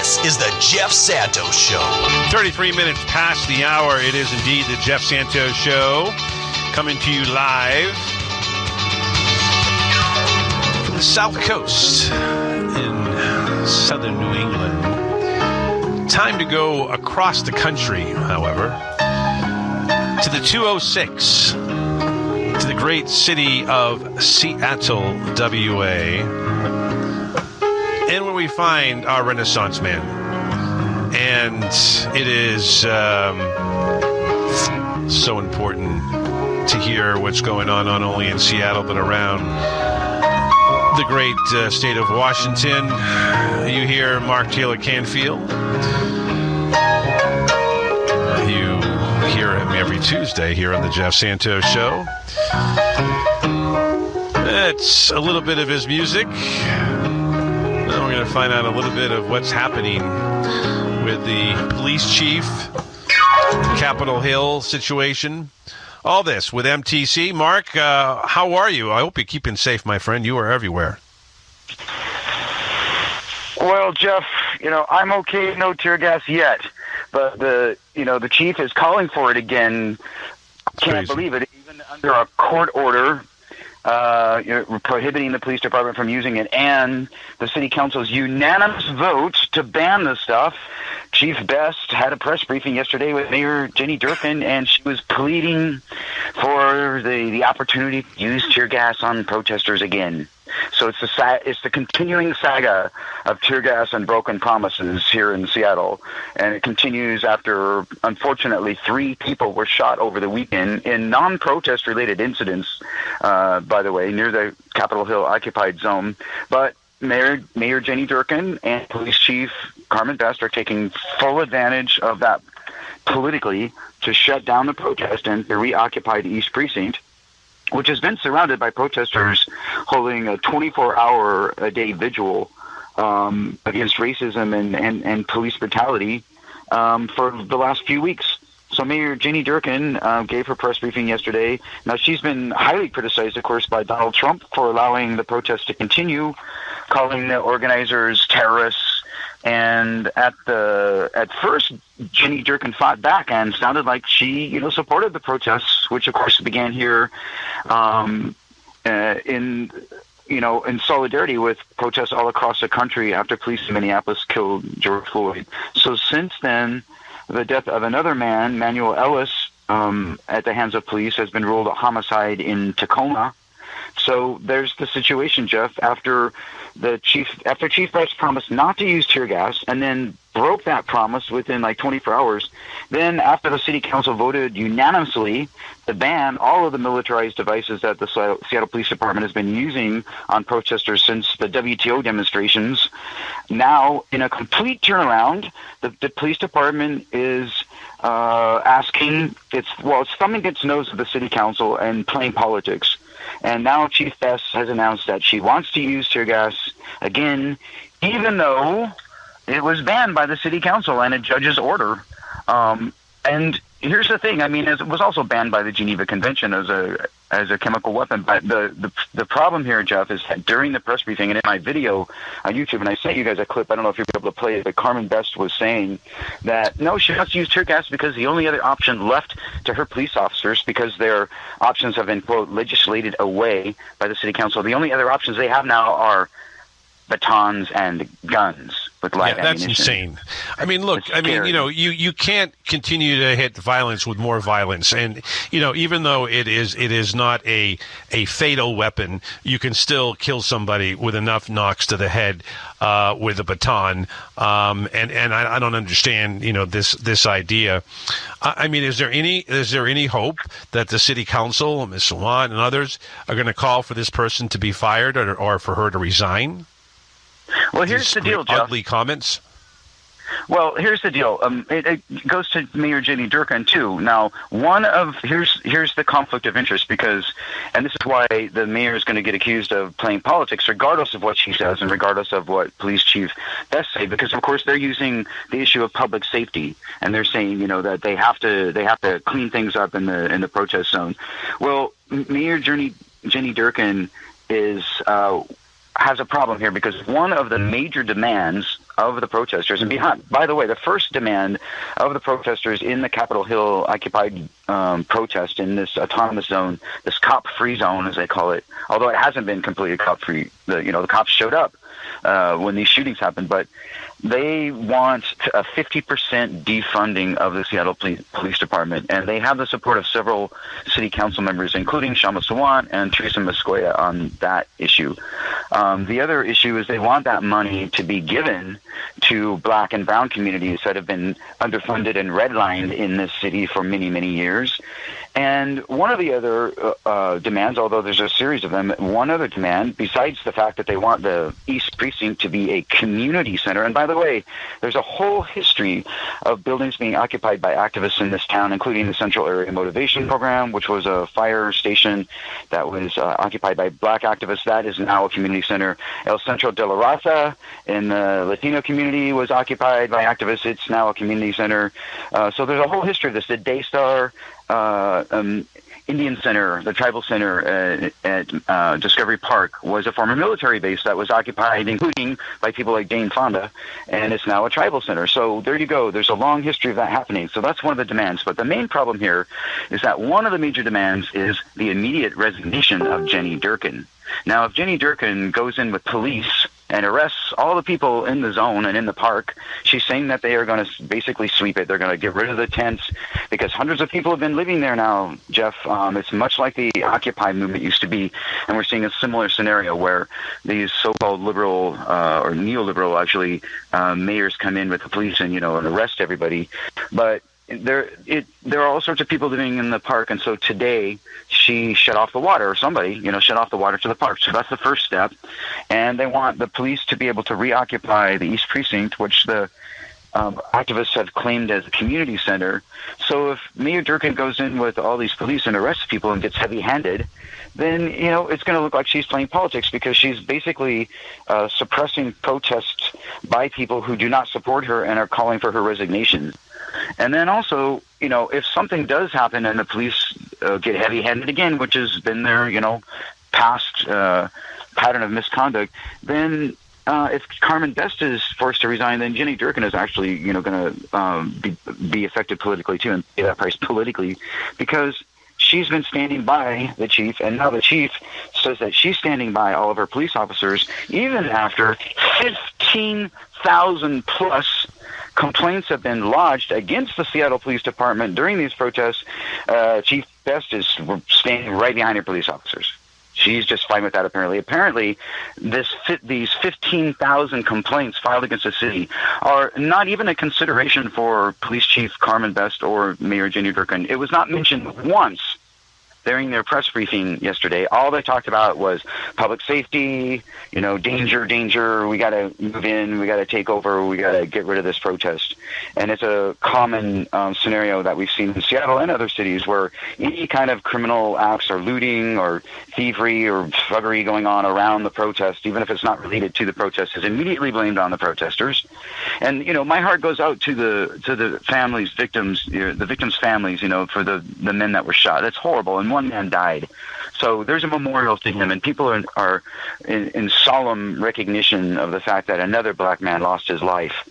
This is the Jeff Santos Show. 33 minutes past the hour. It is indeed the Jeff Santos Show, coming to you live from the South Coast in southern New England. Time to go across the country, however, to the 206, to the great city of Seattle, WA. And where we find our Renaissance man. And it is so important to hear what's going on not only in Seattle, but around the great state of Washington. You hear Mark Taylor-Canfield. You hear him every Tuesday here on the Jeff Santos Show. It's a little bit of his music. We're going to find out a little bit of what's happening with the police chief, Capitol Hill situation. All this with MTC. Mark, how are you? I hope you're keeping safe, my friend. You are everywhere. Well, Jeff, I'm okay. No tear gas yet, but the chief is calling for it again. Can't believe it. Even under a court order. Prohibiting the police department from using it, and the city council's unanimous vote to ban the stuff. Chief Best had a press briefing yesterday with Mayor Jenny Durkan, and she was pleading for the opportunity to use tear gas on protesters again. So it's the continuing saga of tear gas and broken promises here in Seattle, and it continues after, unfortunately, 3 people were shot over the weekend in non-protest related incidents, by the way, near the Capitol Hill occupied zone. But Mayor Jenny Durkan and Police Chief Carmen Best are taking full advantage of that politically to shut down the protest and to reoccupy the East Precinct, which has been surrounded by protesters holding a 24-hour-a-day vigil against racism and police brutality for the last few weeks. So Mayor Jenny Durkan gave her press briefing yesterday. Now, she's been highly criticized, of course, by Donald Trump for allowing the protest to continue, calling the organizers terrorists. And at first, Jenny Durkan fought back and sounded like she, supported the protests, which of course began here, in solidarity with protests all across the country after police in Minneapolis killed George Floyd. So since then, the death of another man, Manuel Ellis, at the hands of police, has been ruled a homicide in Tacoma. So there's the situation, Jeff, after Chief Best promised not to use tear gas and then broke that promise within 24 hours. Then after the city council voted unanimously to ban all of the militarized devices that the Seattle Police Department has been using on protesters since the WTO demonstrations, now in a complete turnaround, the police department is asking, it's thumbing its nose at the city council and playing politics. And now Chief Best has announced that she wants to use tear gas again, even though it was banned by the city council and a judge's order. And here's the thing. I mean, it was also banned by the Geneva Convention as a chemical weapon. But the problem here, Jeff, is that during the press briefing and in my video on YouTube, and I sent you guys a clip, I don't know if you'll be able to play it, but Carmen Best was saying that, no, she wants to use tear gas because the only other option left to her police officers, because their options have been, quote, legislated away by the city council. The only other options they have now are batons and guns with live ammunition. That's insane. I mean, look, you can't continue to hit violence with more violence. And, even though it is not a fatal weapon, you can still kill somebody with enough knocks to the head with a baton. And I don't understand, this idea. I mean, is there any hope that the city council, Ms. Sawant and others, are going to call for this person to be fired or for her to resign? Well, here's the deal, Jeff. Ugly comments. Well, here's the deal. It goes to Mayor Jenny Durkan too. Now, here's the conflict of interest, because, and this is why the mayor is going to get accused of playing politics, regardless of what she says and regardless of what Police Chief Best say, because of course they're using the issue of public safety, and they're saying that they have to clean things up in the protest zone. Well, Mayor Jenny Durkan is has a problem here because one of the major demands of the protesters, and by the way, the first demand of the protesters in the Capitol Hill occupied protest in this autonomous zone, this cop-free zone, as they call it, although it hasn't been completely cop-free. The cops showed up when these shootings happened, but they want a 50% defunding of the Seattle Police Department, and they have the support of several city council members, including Shama Sawant and Teresa Mosqueda, on that issue. The other issue is they want that money to be given to black and brown communities that have been underfunded and redlined in this city for many, many years. And one of the other demands, although there's a series of them, one other demand, besides the fact that they want the East Precinct to be a community center, and by the way, there's a whole history of buildings being occupied by activists in this town, including the Central Area Motivation Program, which was a fire station that was occupied by black activists. That is now a community center. El Centro de la Raza in the Latino community was occupied by activists. It's now a community center. So there's a whole history of this. The Daystar Indian Center, the tribal center at Discovery Park, was a former military base that was occupied, including by people like Dane Fonda, and it's now a tribal center. So there you go. There's a long history of that happening. So that's one of the demands. But the main problem here is that one of the major demands is the immediate resignation of Jenny Durkan. Now, if Jenny Durkan goes in with police and arrests all the people in the zone and in the park, she's saying that they are going to basically sweep it. They're going to get rid of the tents because hundreds of people have been living there now, Jeff. It's much like the Occupy movement used to be, and we're seeing a similar scenario where these so-called liberal or neoliberal, actually, mayors come in with the police and arrest everybody. But there are all sorts of people living in the park, and so today she shut off the water, or somebody, shut off the water to the park. So that's the first step, and they want the police to be able to reoccupy the East Precinct, which the activists have claimed as a community center. So if Mayor Durkan goes in with all these police and arrests people and gets heavy-handed, then, it's going to look like she's playing politics because she's basically suppressing protests by people who do not support her and are calling for her resignation. And then also, if something does happen and the police get heavy-handed again, which has been their, past pattern of misconduct, then if Carmen Best is forced to resign, then Jenny Durkan is actually, going to be affected politically too and pay that price politically because she's been standing by the chief, and now the chief says that she's standing by all of her police officers, even after 15,000 plus complaints have been lodged against the Seattle Police Department during these protests. Chief Best is standing right behind her police officers. She's just fine with that, apparently. Apparently, these 15,000 complaints filed against the city are not even a consideration for Police Chief Carmen Best or Mayor Jenny Durkan. It was not mentioned once during their press briefing yesterday. All they talked about was public safety, danger, we got to move in, we got to take over, we got to get rid of this protest. And it's a common scenario that we've seen in Seattle and other cities where any kind of criminal acts or looting or thievery or thuggery going on around the protest, even if it's not related to the protest, is immediately blamed on the protesters. And, my heart goes out to the families, victims, the victims' families, for the men that were shot. That's horrible. And one man died. So there's a memorial to him, and people are in solemn recognition of the fact that another black man lost his life.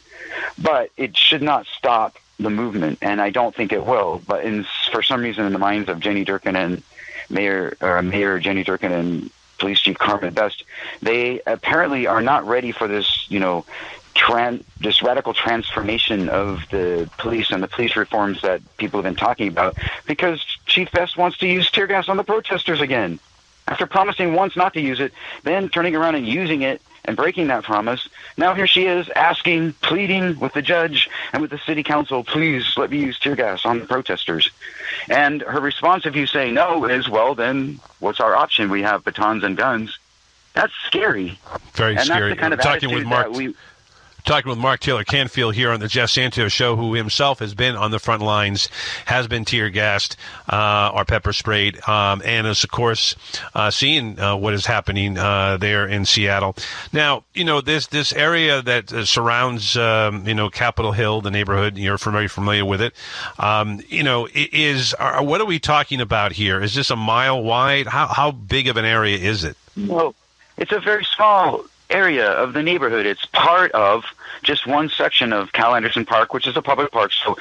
But it should not stop the movement, and I don't think it will. But for some reason, in the minds of Jenny Durkan and Mayor Jenny Durkan and Police Chief Carmen Best, they apparently are not ready for this, this radical transformation of the police and the police reforms that people have been talking about, because Chief Best wants to use tear gas on the protesters again. After promising once not to use it, then turning around and using it and breaking that promise, now here she is pleading with the judge and with the city council, please let me use tear gas on the protesters. And her response, if you say no, is, well, then what's our option? We have batons and guns. That's scary. Very and scary. That's the kind of attitude that we... Talking with Mark Taylor-Canfield here on the Jeff Santos Show, who himself has been on the front lines, has been tear gassed or pepper sprayed, and is, of course, seeing what is happening there in Seattle. Now, this area that surrounds, Capitol Hill, the neighborhood, you're very familiar with it. What are we talking about here? Is this a mile wide? How big of an area is it? Well, It's a very small area of the neighborhood. It's part of just one section of Cal Anderson Park, which is a public park. So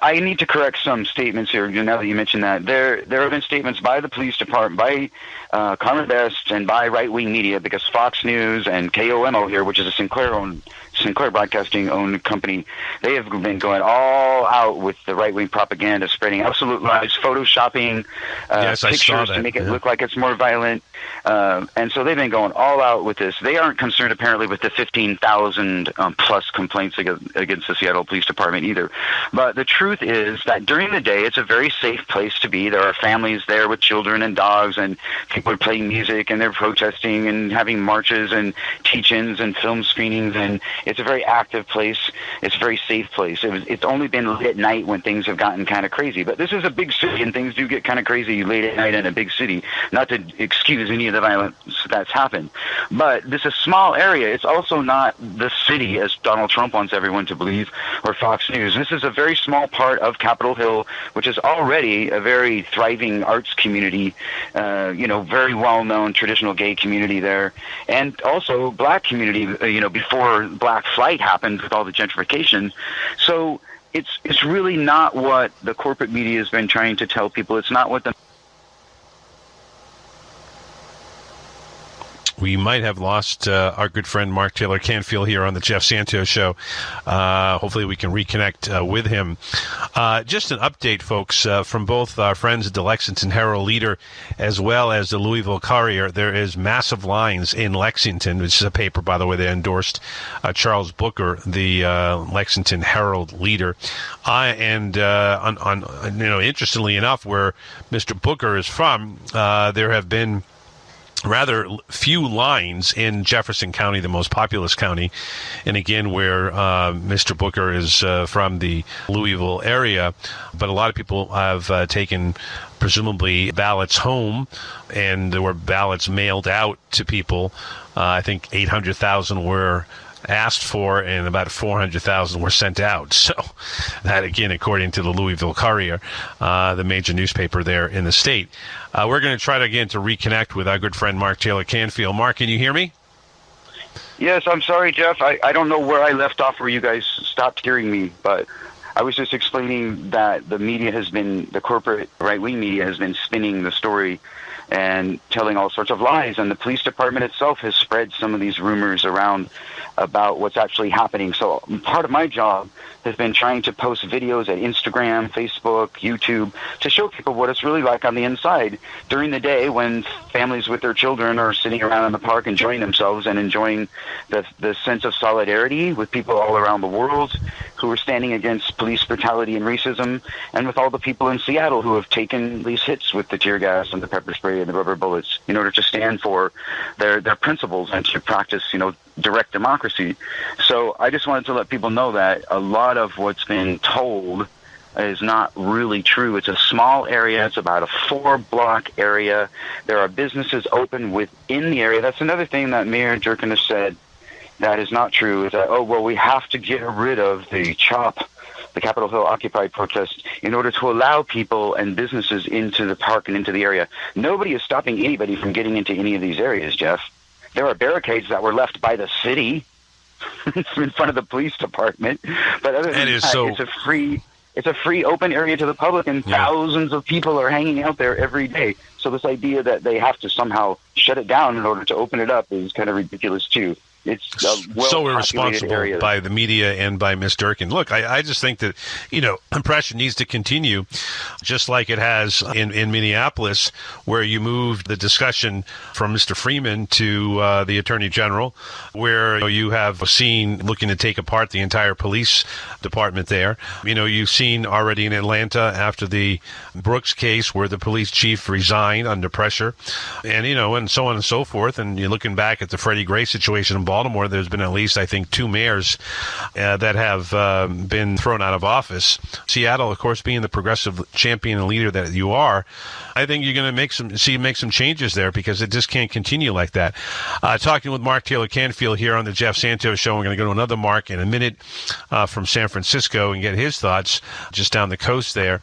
I need to correct some statements here. Now that you mentioned that, there have been statements by the police department, by Carmen Best, and by right-wing media, because Fox News and KOMO here, which is a Sinclair Broadcasting-owned company, they have been going all out with the right-wing propaganda, spreading absolute lies, photoshopping pictures to make it look like it's more violent. And so they've been going all out with this. They aren't concerned, apparently, with the 15,000 plus complaints against the Seattle Police Department either. But the truth is that during the day, it's a very safe place to be. There are families there with children and dogs, and people are playing music, and they're protesting and having marches and teach-ins and film screenings, and it's a very active place. It's a very safe place. It's only been late at night when things have gotten kind of crazy. But this is a big city, and things do get kind of crazy late at night in a big city. Not to excuse any of the violence that's happened. But this is a small area. It's also not the city, as Donald Trump wants everyone to believe, or Fox News. This is a very small part of Capitol Hill, which is already a very thriving arts community, very well-known traditional gay community there, and also black community, before Black Flight happened with all the gentrification. So it's really not what the corporate media has been trying to tell people. It's not what the We might have lost our good friend Mark Taylor-Canfield here on the Jeff Santos Show. Hopefully we can reconnect with him. Just an update, folks, from both our friends at the Lexington Herald Leader as well as the Louisville Courier. There is massive lines in Lexington, which is a paper, by the way, that endorsed Charles Booker, the Lexington Herald Leader. Interestingly enough, where Mr. Booker is from, there have been rather few lines in Jefferson County, the most populous county, and again where Mr. Booker is from the Louisville area. But a lot of people have taken presumably ballots home, and there were ballots mailed out to people. I think 800,000 were asked for, and about 400,000 were sent out. So that, again, according to the Louisville Courier, the major newspaper there in the state. We're going to try to reconnect with our good friend Mark Taylor-Canfield. Mark, can you hear me? Yes, I'm sorry, Jeff. I don't know where I left off where you guys stopped hearing me, but I was just explaining that the corporate right-wing media has been spinning the story and telling all sorts of lies, and the police department itself has spread some of these rumors around about what's actually happening. So part of my job has been trying to post videos at Instagram, Facebook, YouTube to show people what it's really like on the inside during the day when families with their children are sitting around in the park enjoying themselves and enjoying the sense of solidarity with people all around the world who are standing against police brutality and racism, and with all the people in Seattle who have taken these hits with the tear gas and the pepper spray and the rubber bullets in order to stand for their principles and to practice, direct democracy. So I just wanted to let people know that a lot of what's been told is not really true. It's a small area. It's about a 4-block area. There are businesses open within the area. That's another thing that Mayor Durkan has said that is not true, is that, we have to get rid of the CHOP, the Capitol Hill Occupy protest, in order to allow people and businesses into the park and into the area. Nobody is stopping anybody from getting into any of these areas, Jeff. There are barricades that were left by the city in front of the police department. But other than that, it's a free open area to the public, and thousands of people are hanging out there every day. So this idea that they have to somehow shut it down in order to open it up is kind of ridiculous too. It's so irresponsible by the media and by Ms. Durkan. Look, I just think that, oppression needs to continue, just like it has in Minneapolis, where you moved the discussion from Mr. Freeman to the Attorney General, where you have seen looking to take apart the entire police department there. You've seen already in Atlanta after the Brooks case where the police chief resigned under pressure, and, and so on and so forth. And you're looking back at the Freddie Gray situation in Baltimore, there's been at least, I think, 2 mayors that have been thrown out of office. Seattle, of course, being the progressive champion and leader that you are, I think you're going to make some changes there, because it just can't continue like that. Talking with Mark Taylor-Canfield here on the Jeff Santos Show. We're going to go to another Mark in a minute from San Francisco and get his thoughts just down the coast there.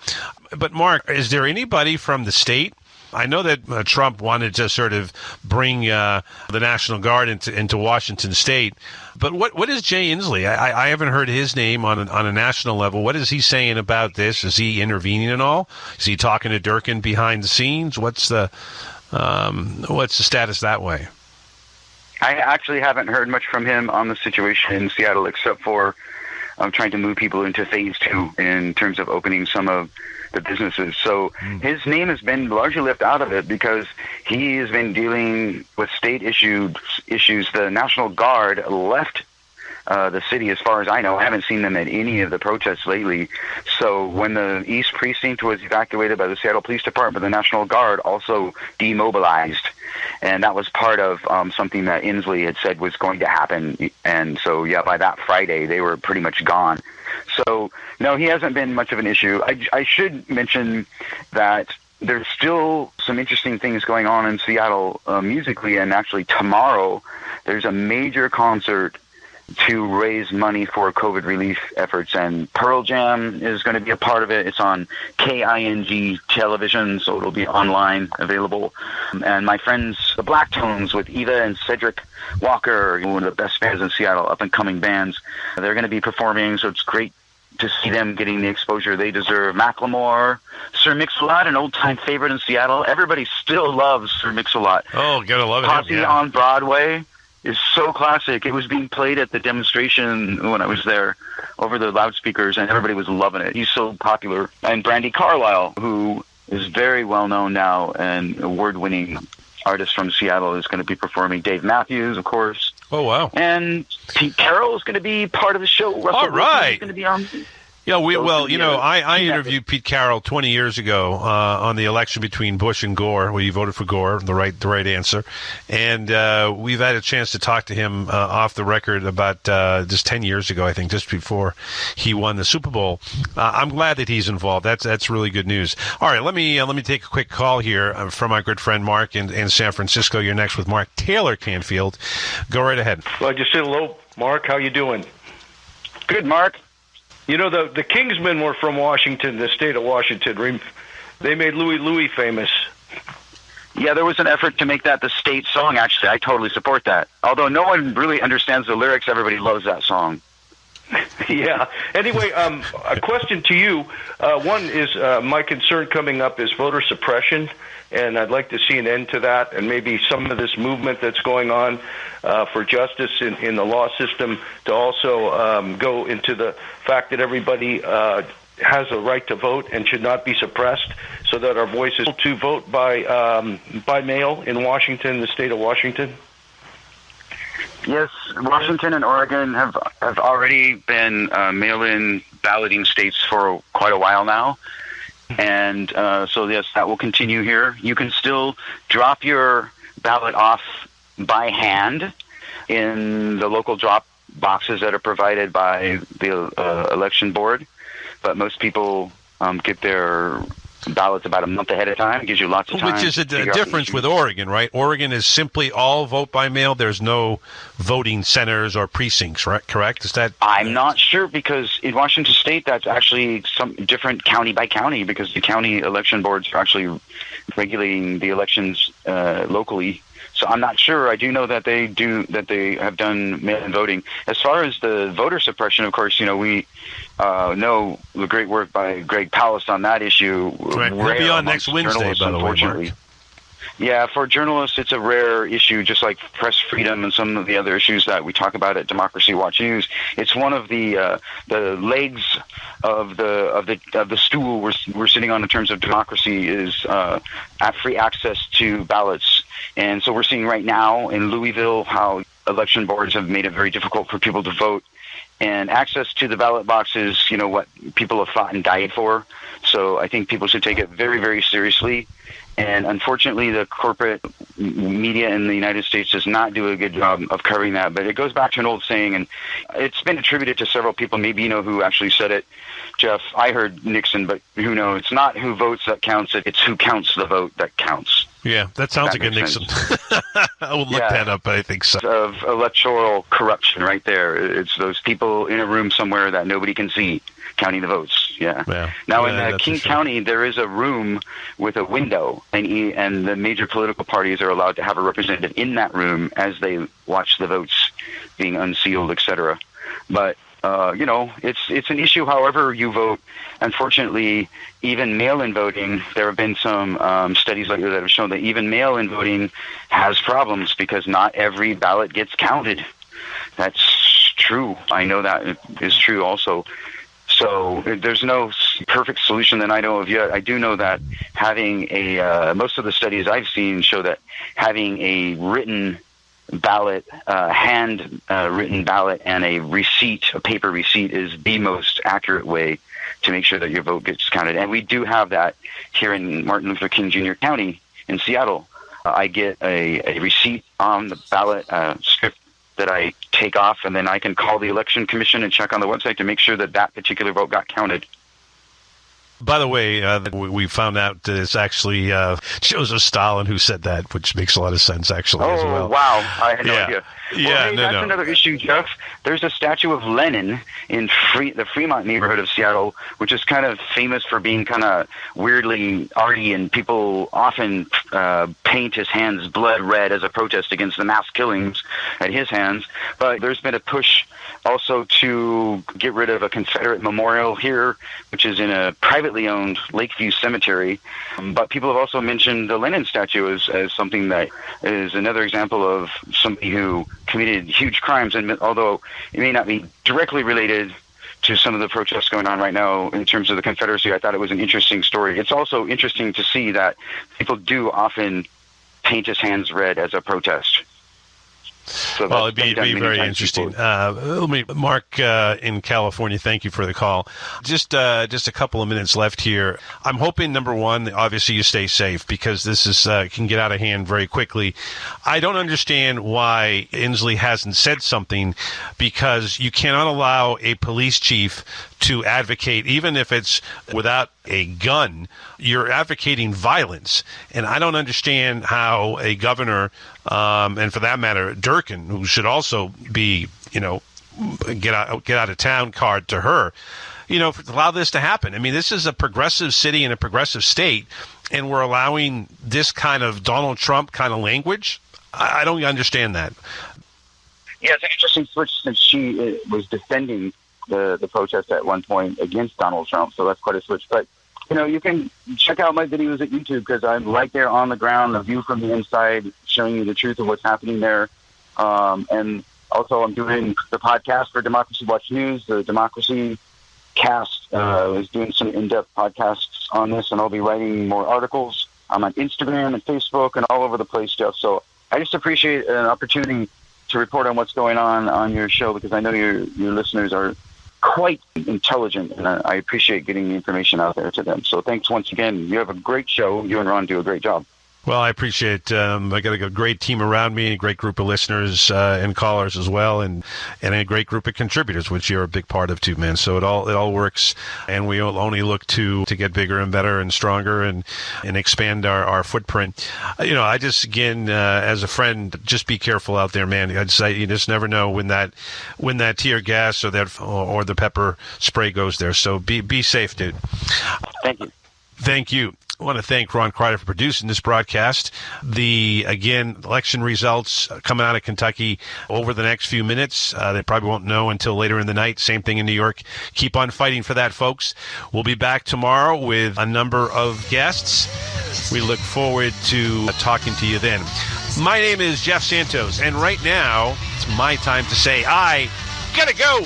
But Mark, is there anybody from the state I know that Trump wanted to sort of bring the National Guard into Washington State, but what is Jay Inslee? I haven't heard his name on a national level. What is he saying about this? Is he intervening at all? Is he talking to Durkan behind the scenes? What's the status that way? I actually haven't heard much from him on the situation in Seattle, except for trying to move people into phase 2 in terms of opening some of the businesses. So his name has been largely left out of it because he has been dealing with state issues. The National Guard left the city, as far as I know. I haven't seen them at any of the protests lately. So when the East Precinct was evacuated by the Seattle Police Department, the National Guard also demobilized. And that was part of something that Inslee had said was going to happen. And so, yeah, by that Friday, they were pretty much gone. So, no, he hasn't been much of an issue. I should mention that there's still some interesting things going on in Seattle musically. And actually tomorrow, there's a major concert to raise money for COVID relief efforts, and Pearl Jam is going to be a part of it. It's on KING television, so it'll be online available. And my friends, the Black Tones, with Eva and Cedric Walker, one of the best bands in Seattle, up-and-coming bands, they're going to be performing, so it's great to see them getting the exposure they deserve. Macklemore, Sir Mix-a-Lot, an old-time favorite in Seattle. Everybody still loves Sir Mix-a-Lot. Oh, gotta love it. Posse on Broadway is so classic. It was being played at the demonstration when I was there over the loudspeakers, and everybody was loving it. He's so popular. And Brandy Carlisle, who is very well known now and award-winning artist from Seattle, is going to be performing. Dave Matthews, of course. Oh, wow. And Pete Carroll is going to be part of the show. Russell All right. Wilson is going to be on. Yeah, I interviewed Pete Carroll 20 years ago on the election between Bush and Gore. Well, you voted for Gore, the right answer. And we've had a chance to talk to him off the record about just 10 years ago, I think, just before he won the Super Bowl. I'm glad that he's involved. That's really good news. All right, let me take a quick call here from my good friend Mark in San Francisco. You're next with Mark Taylor-Canfield. Go right ahead. Well, just say hello, Mark. How you doing? Good, Mark. You know, the Kingsmen were from Washington, the state of Washington. They made Louie famous. Yeah, there was an effort to make that the state song, actually. I totally support that. Although no one really understands the lyrics, everybody loves that song. Yeah. Anyway, a question to you. One is my concern coming up is voter suppression, and I'd like to see an end to that, and maybe some of this movement that's going on for justice in the law system to also go into the fact that everybody has a right to vote and should not be suppressed, so that our voices to vote by mail in Washington, the state of Washington. Yes, Washington and Oregon have already been mail-in balloting states for quite a while now. And so, yes, that will continue here. You can still drop your ballot off by hand in the local drop boxes that are provided by the election board. But most people get their ballots about a month ahead of time. It gives you lots of time. Which is a difference with Oregon, right? Oregon is simply all vote by mail. There's no voting centers or precincts, right? Correct? Is that? I'm not sure, because in Washington State, that's actually some different county by county, because the county election boards are actually regulating the elections locally. So I'm not sure. I do know that they have done mail-in voting. As far as the voter suppression, of course, we know the great work by Greg Palast on that issue. Right. We'll be on next Wednesday, by the way, Mark. Yeah, for journalists, it's a rare issue, just like press freedom and some of the other issues that we talk about at Democracy Watch News. It's one of the legs of the stool we're sitting on in terms of democracy is at free access to ballots. And so we're seeing right now in Louisville how election boards have made it very difficult for people to vote. And access to the ballot box is, what people have fought and died for. So I think people should take it very, very seriously. And unfortunately, the corporate media in the United States does not do a good job of covering that. But it goes back to an old saying, and it's been attributed to several people. Maybe you know who actually said it, Jeff. I heard Nixon, but who knows? It's not who votes that counts. It's who counts the vote that counts. Yeah, that sounds like a Nixon. I will look that up, but I think so. Of electoral corruption right there. It's those people in a room somewhere that nobody can see counting the votes. Yeah. Now, in King County, there is a room with a window, and the major political parties are allowed to have a representative in that room as they watch the votes being unsealed, etc. But it's an issue however you vote. Unfortunately, even mail-in voting, there have been some studies lately that have shown that even mail-in voting has problems because not every ballot gets counted. That's true. I know that is true also. So there's no perfect solution that I know of yet. I do know that having most of the studies I've seen show that having a written ballot, hand-written ballot, and a paper receipt is the most accurate way to make sure that your vote gets counted. And we do have that here in Martin Luther King Jr. County in Seattle. I get a receipt on the ballot script that I take off, and then I can call the election commission and check on the website to make sure that that particular vote got counted. By the way, we found out that it's actually Joseph Stalin who said that, which makes a lot of sense, actually, as well. Oh, wow. I had no idea. That's another issue, Jeff. There's a statue of Lenin in the Fremont neighborhood of Seattle, which is kind of famous for being kind of weirdly arty, and people often paint his hands blood red as a protest against the mass killings at his hands. But there's been a push also to get rid of a Confederate memorial here, which is in a privately owned Lakeview Cemetery. But people have also mentioned the Lenin statue as something that is another example of somebody who committed huge crimes. And although it may not be directly related to some of the protests going on right now in terms of the Confederacy, I thought it was an interesting story. It's also interesting to see that people do often paint his hands red as a protest. So well, it'd be very interesting. Mark in California, thank you for the call. Just a couple of minutes left here. I'm hoping, number one, obviously you stay safe, because this is can get out of hand very quickly. I don't understand why Inslee hasn't said something, because you cannot allow a police chief to advocate, even if it's without a gun. You're advocating violence, and I don't understand how a governor, and for that matter, Durkan, who should also be, get out of town card to her, allow this to happen. I mean, this is a progressive city and a progressive state, and we're allowing this kind of Donald Trump kind of language. I don't understand that. Yeah, it's an interesting switch, since she was defending the protest at one point against Donald Trump, so that's quite a switch. But you can check out my videos at YouTube, because I'm right there on the ground, a view from the inside, showing you the truth of what's happening there. And also, I'm doing the podcast for Democracy Watch News. The Democracy Cast is doing some in-depth podcasts on this, and I'll be writing more articles. I'm on Instagram and Facebook and all over the place, Jeff. So I just appreciate an opportunity to report on what's going on your show, because I know your listeners are quite intelligent, and I appreciate getting the information out there to them. So thanks once again. You have a great show. You and Ron do a great job. Well, I appreciate I got a great team around me, a great group of listeners and callers as well, and a great group of contributors, which you're a big part of too, man. So it all works, and we only look to get bigger and better and stronger and expand our footprint. I just, again, as a friend, just be careful out there, man. You just never know when that tear gas or the pepper spray goes there. So be safe, dude. Thank you. Thank you. I want to thank Ron Kreider for producing this broadcast. The election results coming out of Kentucky over the next few minutes. They probably won't know until later in the night. Same thing in New York. Keep on fighting for that, folks. We'll be back tomorrow with a number of guests. We look forward to talking to you then. My name is Jeff Santos, and right now it's my time to say I gotta go.